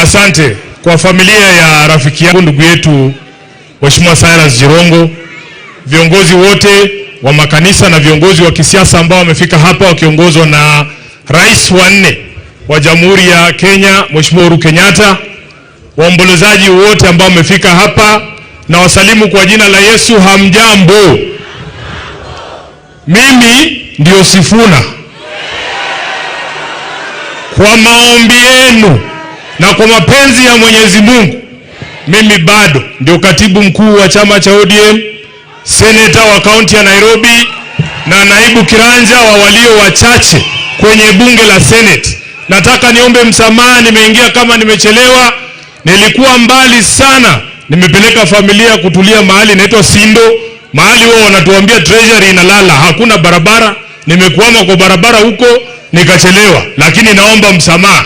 Asante kwa familia ya rafiki yangu ndugu yetu Mheshimiwa Cyrus Jirongo, viongozi wote wa makanisa na viongozi wa kisiasa ambao wamefika hapa wakiongozwa na Rais wa 4 wa Jamhuri ya Kenya Mheshimiwa Uhuru Kenyatta, waombolezaji wote ambao wamefika hapa, na wasalimu kwa jina la Yesu. Hamjambo. Mimi ndio Sifuna. Kwa maombi yenu na kwa mapenzi ya Mwenyezi Mungu, mimi bado ndio katibu mkuu wa chama cha ODM, seneta wa kaunti ya Nairobi na naibu kiranja wa walio wachache kwenye bunge la Senate. Nataka niombe msamaha, nimeingia kama nimechelewa. Nilikuwa mbali sana, nimepeleka familia kutulia mahali inaitwa Sindo, mahali wao wanatuambia treasury inalala, hakuna barabara. Nimekuama kwa barabara huko nikachelewa, lakini naomba msamaha.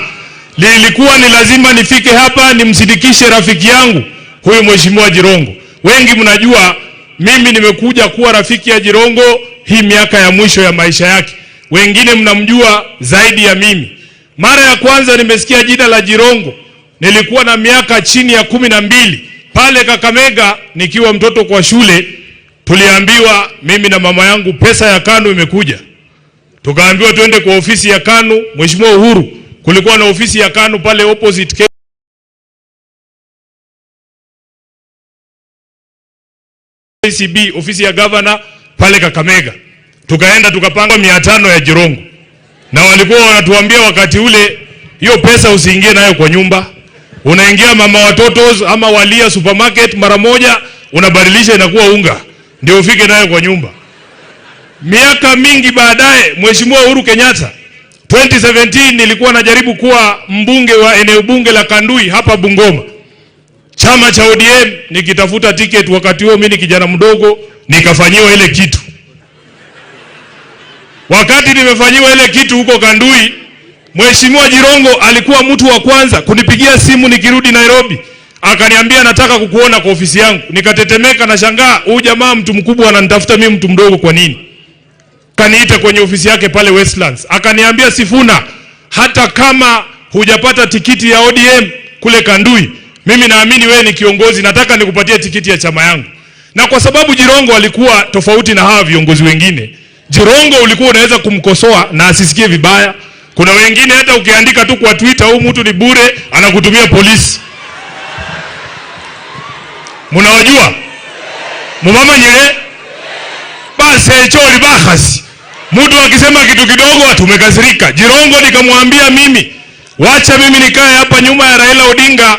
Lilikuwa ni lazima nifike hapa nimsidikishe rafiki yangu huyu Mheshimiwa Jirongo. Wengi mnajua mimi nimekuja kuwa rafiki ya Jirongo hii miaka ya mwisho ya maisha yake. Wengine mnamjua zaidi ya mimi. Mara ya kwanza nimesikia jina la Jirongo nilikuwa na miaka chini ya 12 pale Kakamega nikiwa mtoto kwa shule. Tuliambiwa mimi na mama yangu pesa ya KANU imekuja. Tukaambiwa tuende kwa ofisi ya KANU. Mheshimiwa Uhuru, kulikuwa na ofisi ya KANU pale opposite KCB, ofisi ya governor pale Kakamega. Tukaenda tukapanga 500 ya Jirongo. Na walikuwa wanatuambia wakati ule, hiyo pesa usiingie nayo kwa nyumba. Unaingia mama watoto ama Walia supermarket mara moja, unabadilisha inakuwa unga, ndio ufike nayo kwa nyumba. Miaka mingi baadaye Mheshimiwa Uhuru Kenyatta 2017 nilikuwa najaribu kuwa mbunge wa eneo bunge la Kandui hapa Bungoma. Chama cha ODM nikitafuta ticket, wakati huo mimi ni kijana mdogo, nikafanyiwa ile kitu. Wakati nimefanyiwa ile kitu huko Kandui, Mheshimiwa Jirongo alikuwa mtu wa kwanza kunipigia simu nikirudi Nairobi. Akaniambia nataka kukuona kwa ofisi yangu. Nikatetemeka na shangaa, huyu jamaa mtu mkubwa ananitafuta mimi mtu mdogo kwa nini? Kaniita kwenye ofisi yake pale Westlands. Akaniambia, Sifuna, hata kama hujapata tikiti ya ODM kule Kandui, mimi naamini wewe ni kiongozi, nataka nikupatie tikiti ya chama yangu. Na kwa sababu Jirongo alikuwa tofauti na hawa viongozi wengine, Jirongo ulikuwa unaweza kumkosoa na asisikie vibaya. Kuna wengine hata ukiandika tu kwa Twitter, huyu mtu ni bure, anakutumia polisi. Mnawajua? Mumama nyere basi chori bahasi. Mtu akisema kitu kidogo tumekasirika. Jirongo nikamwambia mimi, wacha mimi nikae hapa nyuma ya Raila Odinga.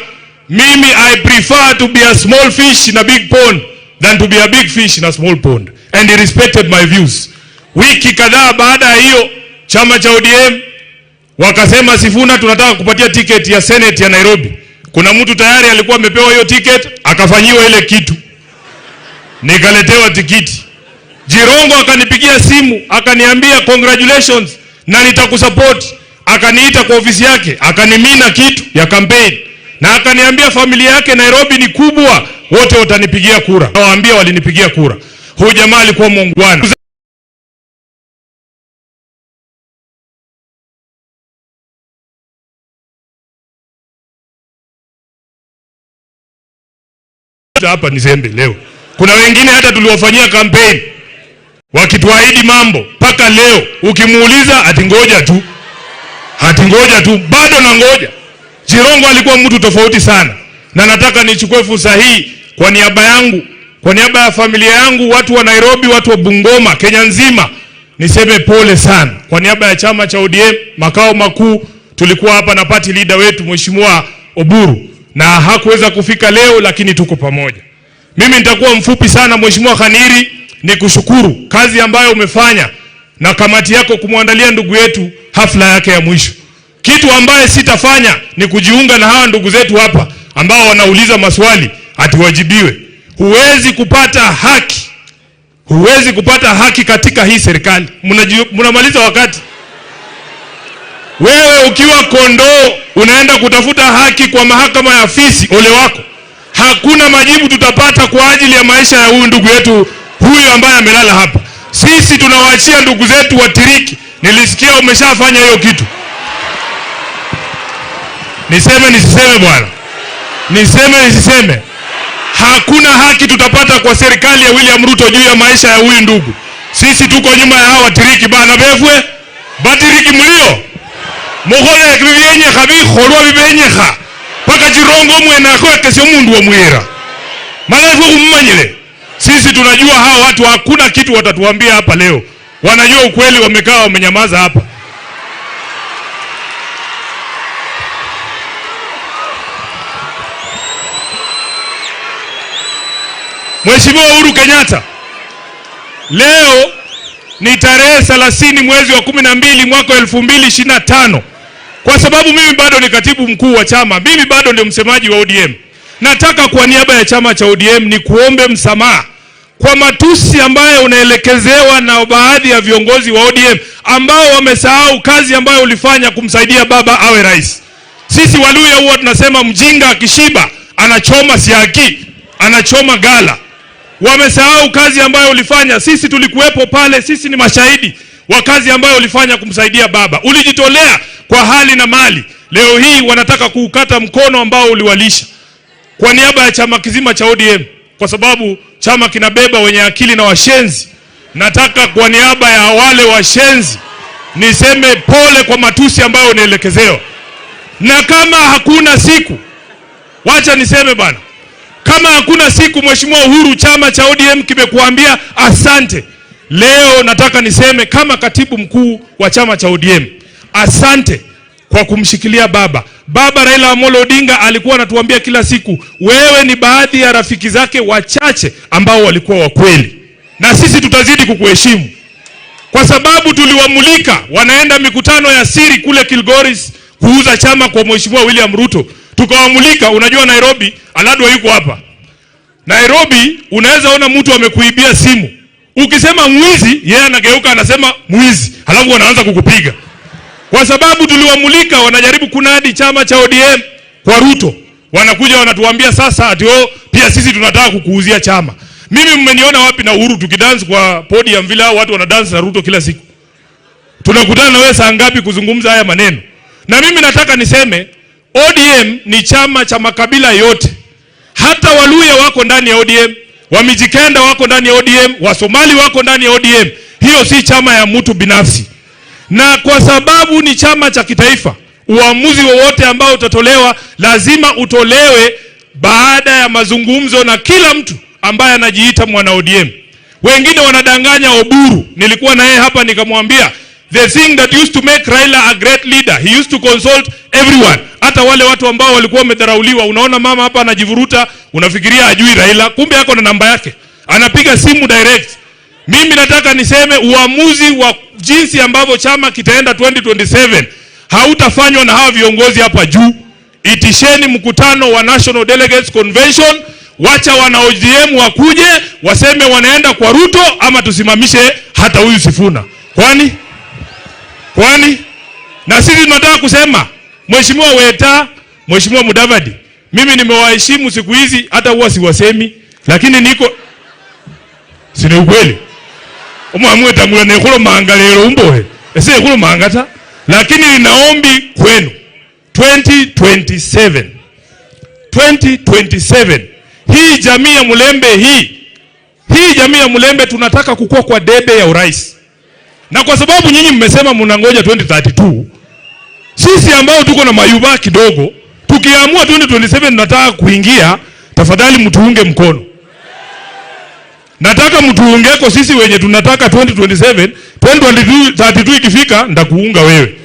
Mimi I prefer to be a small fish in a big pond than to be a big fish in a small pond. And he respected my views. Wiki kadhaa baada ya hiyo, chama cha ODM wakasema, Sifuna, tunataka kupatia ticket ya Senate ya Nairobi. Kuna mtu tayari alikuwa amepewa hiyo ticket, akafanyiwa ile kitu. Nikaletewa tikiti. Jirongo akanipigia simu, akaniambia congratulations na nitakusupport. Akaniita kwa ofisi yake, akanimina kitu ya campaign. Na akaniambia familia yake Nairobi ni kubwa, wote watanipigia kura. Nawaambia walinipigia kura. Huyu jamaa alikuwa muungwana. Hapa ni zembe leo. Kuna wengine hata tuliwafanyia campaign wakituahidi mambo, paka leo ukimuuliza atingoja tu. Hatingoja tu, bado na ngoja. Jirongo alikuwa mtu tofauti sana. Na nataka nichukue fursa hii kwa niaba yangu, kwa niaba ya familia yangu, watu wa Nairobi, watu wa Bungoma, Kenya nzima, niseme pole sana. Kwa niaba ya chama cha ODM makao makuu, tulikuwa hapa na party leader wetu Mheshimiwa Oburu, na hakuweza kufika leo, lakini tuko pamoja. Mimi nitakuwa mfupi sana. Mheshimiwa Khaniri, nikushukuru kazi ambayo umefanya na kamati yako kumwandalia ndugu yetu hafla yake ya mwisho. Kitu ambaye sitafanya ni kujiunga na hawa ndugu zetu hapa ambao wanauliza maswali atiwajibiwe. Huwezi kupata haki. Huwezi kupata haki katika hii serikali. Mnamaliza wakati. Wewe ukiwa kondoo unaenda kutafuta haki kwa mahakama ya fisi, ole wako. Hakuna majibu tutapata kwa ajili ya maisha ya huyu ndugu yetu huyu ambaye amelala hapa. Sisi tunawaachia ndugu zetu watiriki. Nilisikia umeshafanya hiyo kitu. Niseme nisiseme bwana? Niseme nisiseme? Hakuna haki tutapata kwa serikali ya William Ruto juu ya maisha ya huyu ndugu. Sisi tuko nyuma ya hawa tiriki bana befwe. Batiriki mlio. Mogole kriyenye khabi khorwa bibenyekha. Paka jirongo mwena kwa kesho mundu wa mwira. Malafu kummanyile. Sisi tunajua hawa watu hakuna kitu watatuambia hapa leo. Wanajua ukweli, wamekaa wamenyamaza hapa. Mheshimiwa Uhuru Kenyatta, leo ni tarehe 30 mwezi wa 12 mwaka 2025. Kwa sababu mimi bado ni katibu mkuu wa chama, mimi bado ndio msemaji wa ODM. Nataka kwa niaba ya chama cha ODM ni kuombe msamaha kwa matusi ambayo unaelekezewa na baadhi ya viongozi wa ODM ambao wamesahau kazi ambayo ulifanya kumsaidia baba awe rais. Sisi Waluya huwa tunasema mjinga akishiba anachoma siaki, anachoma gala. Wamesahau kazi ambayo ulifanya. Sisi tulikuwepo pale, sisi ni mashahidi wa kazi ambayo ulifanya kumsaidia baba. Ulijitolea kwa hali na mali. Leo hii wanataka kuukata mkono ambao uliwalisha. Kwa niaba ya chama kizima cha ODM, kwa sababu chama kinabeba wenye akili na washenzi, nataka kwa niaba ya wale washenzi niseme pole kwa matusi ambayo unaelekezewa. Na kama hakuna siku, wacha niseme bana, kama hakuna siku Mheshimiwa Uhuru, chama cha ODM kimekuambia asante. Leo nataka niseme kama katibu mkuu wa chama cha ODM, asante kwa kumshikilia baba. Baba Raila Amolo Odinga alikuwa anatuambia kila siku, wewe ni baadhi ya rafiki zake wachache ambao walikuwa wa kweli. Na sisi tutazidi kukuheshimu. Kwa sababu tuliwamulika wanaenda mikutano ya siri kule Kilgoris kuuza chama kwa Mheshimiwa William Ruto. Tukawamulika, unajua Nairobi, Aladwa yuko hapa. Nairobi unaweza ona mtu amekuibia simu. Ukisema mwizi, yeye anageuka anasema mwizi, halafu wanaanza kukupiga. Kwa sababu tuliwamulika wanajaribu kunadi chama cha ODM kwa Ruto. Wanakuja wanatuambia sasa ati pia sisi tunataka kukuuzia chama. Mimi mmeniona wapi na Uhuru tukidance kwa podium vile hao watu wanadance na Ruto kila siku? Tunakutana na wewe saa ngapi kuzungumza haya maneno? Na mimi nataka niseme ODM ni chama cha makabila yote. Hata Waluya wako ndani ya ODM, Wamijikenda wako ndani ya ODM, Wasomali wako ndani ya ODM. Hiyo si chama ya mtu binafsi. Na kwa sababu ni chama cha kitaifa, uamuzi wowote ambao utatolewa lazima utolewe baada ya mazungumzo na kila mtu ambaye anajiita mwana ODM. Wengine wanadanganya Oburu. Nilikuwa na yeye hapa nikamwambia, the thing that used to make Raila a great leader, he used to consult everyone. Hata wale watu ambao walikuwa wamedharauliwa. Unaona mama hapa anajivuruta, unafikiria ajui Raila, kumbe yako na namba yake. Anapiga simu direct. Mimi nataka niseme uamuzi wa jinsi ambavyo chama kitaenda 2027 hautafanywa na hawa viongozi hapa juu. Itisheni mkutano wa National Delegates Convention, wacha wana ODM wakuje waseme wanaenda kwa Ruto ama tusimamishe hata huyu Sifuna. Kwani na sisi tunataka kusema Mheshimiwa Weta, Mheshimiwa Mudavadi, mimi nimewaheshimu siku hizi, hata huwa siwasemi, lakini niko sina ukweli. Omwamwe tamula nekolo mangalero umbohe. Ese nekolo mangata. Lakini ninaombi kwenu 2027 hii jamii ya Mulembe hii jamii ya Mulembe tunataka kukua kwa debe ya urais. Na kwa sababu nyinyi mmesema mnangoja 2032, sisi ambao tuko na mayuba kidogo, tukiamua 2027 tunataka kuingia, tafadhali mtuunge mkono. Nataka mtuungeko sisi wenye tunataka 2027, 2032 ikifika ndakuunga wewe.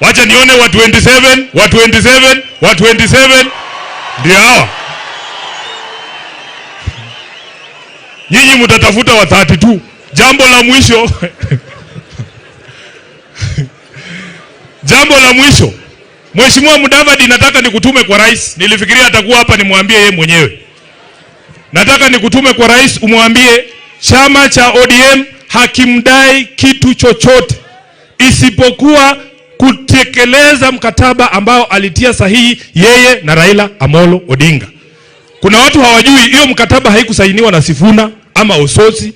Wacha nione wa 27 ndio hawa. Nyinyi mtatafuta wa 32. Jambo la mwisho jambo la mwisho, Mheshimiwa Mudavadi, nataka nikutume kwa rais. Nilifikiria atakuwa hapa nimwambie yeye mwenyewe. Nataka nikutume kwa rais umwambie chama cha ODM hakimdai kitu chochote isipokuwa kutekeleza mkataba ambao alitia sahihi yeye na Raila Amolo Odinga. Kuna watu hawajui hiyo mkataba haikusainiwa na Sifuna ama Ososi,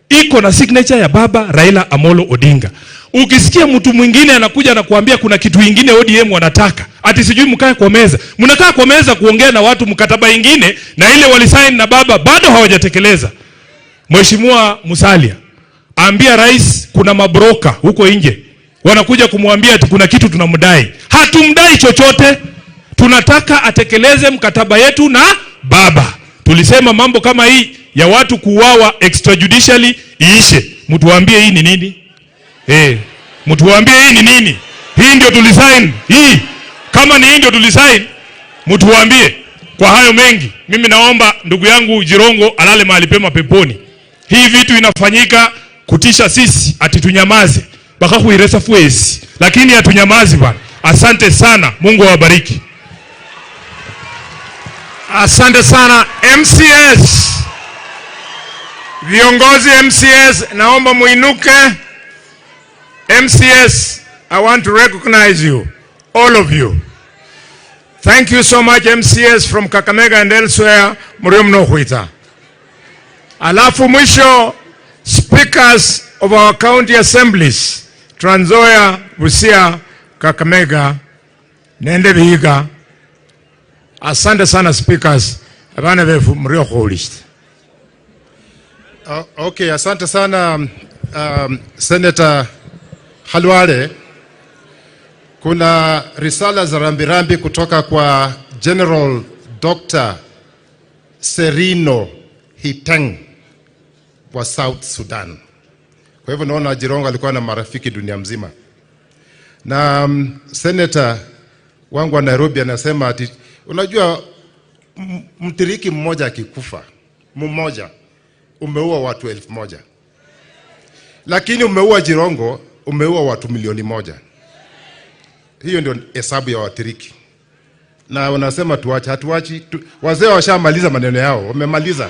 iko na signature ya baba Raila Amolo Odinga. Ukisikia mtu mwingine anakuja na kuambia kuna kitu kingine ODM wanataka, ati sijui mkae kwa meza. Mnakaa kwa meza kuongea na watu mkataba ingine na ile walisaini na baba bado hawajatekeleza. Mheshimiwa Musalia, ambia rais kuna mabroka huko nje wanakuja kumwambia ati kuna kitu tunamdai. Hatumdai chochote. Tunataka atekeleze mkataba yetu na baba. Tulisema mambo kama hii ya watu kuuawa extrajudicially iishe. Mtuambie hii ni nini? Mtuambie hii ni nini? Hii ndio tulisign. Hii kama ni hii ndio tulisign, mtuambie. Kwa hayo mengi, mimi naomba ndugu yangu Jirongo alale mahali pema peponi. Hii vitu inafanyika kutisha sisi, ati tunyamaze. Baka kuiresa fuesi. Lakini hatunyamazi bwana. Asante sana. Mungu awabariki. Asante sana MCS. Viongozi MCS, naomba muinuke. MCS, I want to recognize you, all of you. Thank you so much MCS from Kakamega and elsewhere. Muriomno huita. Alafu mwisho, speakers of our county assemblies, Trans Nzoia, Busia, Kakamega, Nende Vihiga. Asante sana speakers. Abana vefu mrio holist. Okay, asante sana Senator Khalwale. Kuna risala za rambirambi kutoka kwa General Dr. Serino Hiteng wa South Sudan. Kwa hivyo naona Jirongo alikuwa na marafiki dunia mzima. Na Senator wangu wa Nairobi anasema ati unajua mtiriki mmoja akikufa, mmoja umeua watu 1,000. Lakini umeua Jirongo, umeua watu 1,000,000. Hiyo ndio hesabu ya watiriki. Na wanasema tuache, hatuachi. Wazee washamaliza maneno yao, wamemaliza.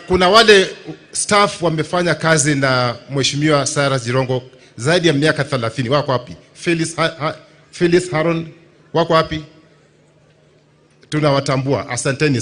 Kuna wale staff wamefanya kazi na Mheshimiwa Cyrus Jirongo zaidi ya miaka 30. Wako wapi? Phyllis Haron wako wapi? Tunawatambua. Asanteni.